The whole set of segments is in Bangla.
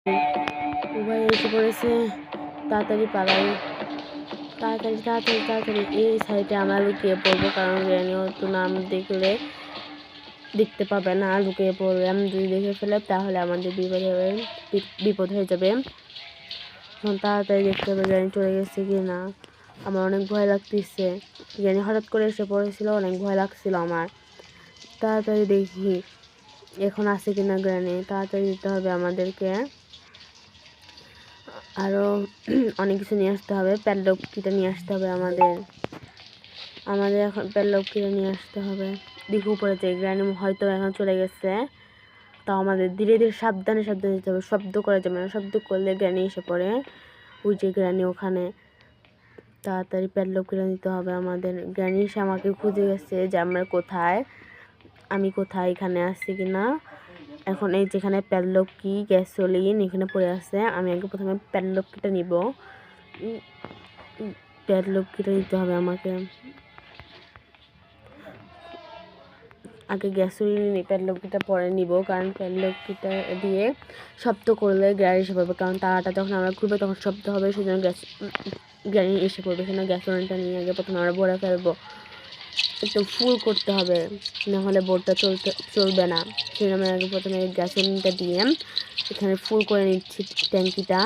উভয় এসে পড়েছে। তাড়াতাড়ি পালাই, তাড়াতাড়ি তাড়াতাড়ি তাড়াতাড়ি। এই সাইডে আমরা লুকিয়ে পড়বো, কারণ গ্র্যানিও তো নাম দেখতে পাবে না, লুকিয়ে পড়বে। আমি যদি দেখে ফেলে তাহলে আমাদের বিপদ হয়ে যাবে। তাড়াতাড়ি দেখতে হবে গ্র্যানি চলে গেছে কি না। আমার অনেক ভয় লাগতেছে। গ্র্যানি হঠাৎ করে এসে পড়েছিল, অনেক ভয় লাগছিল আমার। তাড়াতাড়ি দেখি এখন আছে কিনা গ্র্যানি। তাড়াতাড়ি দিতে হবে আমাদেরকে। আরও অনেক কিছু নিয়ে আসতে হবে। প্যাডলক কিটা নিয়ে আসতে হবে আমাদের এখন প্যাডলক কিটা নিয়ে আসতে হবে। দেখে উপরে যে গ্র্যানি হয়তো এখন চলে গেছে। তাও আমাদের ধীরে ধীরে সাবধানে সাবধানে যেতে হবে। শব্দ করা যাবে না, শব্দ করলে গ্র্যানি এসে পড়ে। ওই যে গ্র্যানি ওখানে। তাড়াতাড়ি প্যাডলক কিটা নিতে হবে আমাদের। গ্র্যানি এসে আমাকে খুঁজে গেছে যে আমরা কোথায়, আমি কোথায়, এখানে আসছি কিনা। এখন এই যেখানে প্যাডলক কি, গ্যাসোলিন এখানে পড়ে আছে। আমি আগে প্রথমে প্যাডলক কিটা নিব। প্যাডলক কিটা নিতে হবে আমাকে। আগে গ্যাসোলিন প্যাডলক কিটা পরে নিব, কারণ প্যাডলক কিটা দিয়ে শব্দ করলে গ্যাস এসে পড়বে। কারণ তারাটা যখন আমরা ঘুরবো তখন শব্দ হবে, সেজন্য গ্যাস এসে পড়বে। সেজন্য গ্যাসোলিনটা নিয়ে আগে প্রথমে আমরা ভরে ফেলবো। একটু ফুল করতে হবে, নাহলে বোটটা চলবে না। সেজন্য আমি আগে প্রথমে গ্যাসোলিনটা দিয়ে এখানে ফুল করে নিচ্ছি ট্যাঙ্কিটা।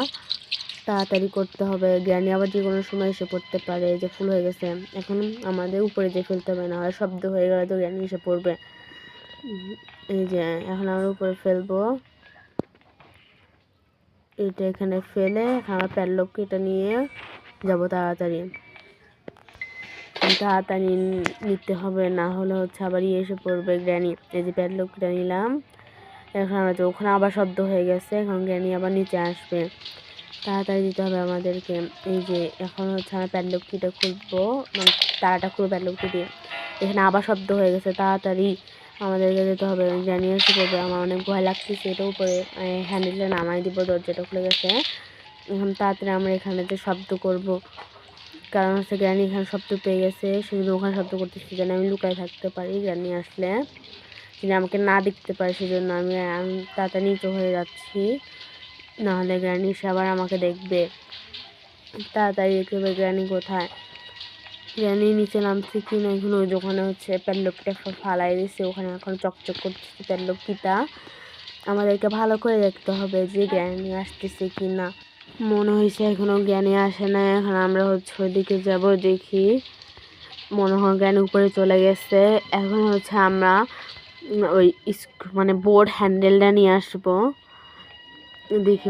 তাড়াতাড়ি করতে হবে, গ্র্যানি আবার যে কোনো সময় এসে পড়তে পারে। যে ফুল হয়ে গেছে, এখন আমাদের উপরে যে ফেলতে হবে, না হয় শব্দ হয়ে গেলে তো গ্র্যানি এসে পড়বে। এই যে এখন আমরা উপরে ফেলবো এটা। এখানে ফেলে আমরা প্যাডলক কিটা নিয়ে যাব। তাড়াতাড়ি তাড়াতাড়ি নিতে হবে, না হলে আবার এসে পড়বে গ্র্যানি। এই যে প্যাডলক কিটা নিলাম। এখন আমরা ওখানে আবার শব্দ হয়ে গেছে, এখন গ্র্যানি আবার নিচে আসবে। তাড়াতাড়ি দিতে হবে আমাদেরকে। এই যে এখন আমরা প্যাডলক কিটা খুলবো, মানে তারাটা খুলবো প্যাডলক কি দিয়ে। এখানে আবার শব্দ হয়ে গেছে, তাড়াতাড়ি আমাদেরকে যেতে হবে। গ্র্যানি এসে পড়বে। আমার অনেক ভয় লাগতেছে। এটা উপরে হ্যান্ডেলটা নামাই দিব, দরজাটা খুলে গেছে। এখন তাড়াতাড়ি আমরা এখানে যে শব্দ করব, কারণ গ্র্যানি এখানে শব্দ পেয়ে গেছে, সেজন্য ওখানে শব্দ করতেছি যেন আমি লুকায় থাকতে পারি। গ্র্যানি আসলে যদি আমাকে না দেখতে পারে, সেজন্য আমি তাড়াতাড়ি নিচু হয়ে যাচ্ছি, নাহলে গ্র্যানি এসে আবার আমাকে দেখবে। তাড়াতাড়ি দেখতে হবে গ্র্যানি কোথায়। গ্র্যানি নিচে নামছে কি না। এখন ওই দোকানে প্যাডলক কিটা ফালাই দিচ্ছে, ওখানে এখন চকচক করতেছে প্যাডলক কিটা। আমাদেরকে ভালো করে দেখতে হবে যে গ্র্যানি আসতেছে কি না। মনে হয়েছে এখনো গ্র্যানি আসে না। এখন আমরা ওইদিকে যাব, দেখি। মনে হয় গ্র্যানি উপরে চলে গেছে। এখন আমরা ওই বোর্ড হ্যান্ডেলটা নিয়ে আসবো, দেখি।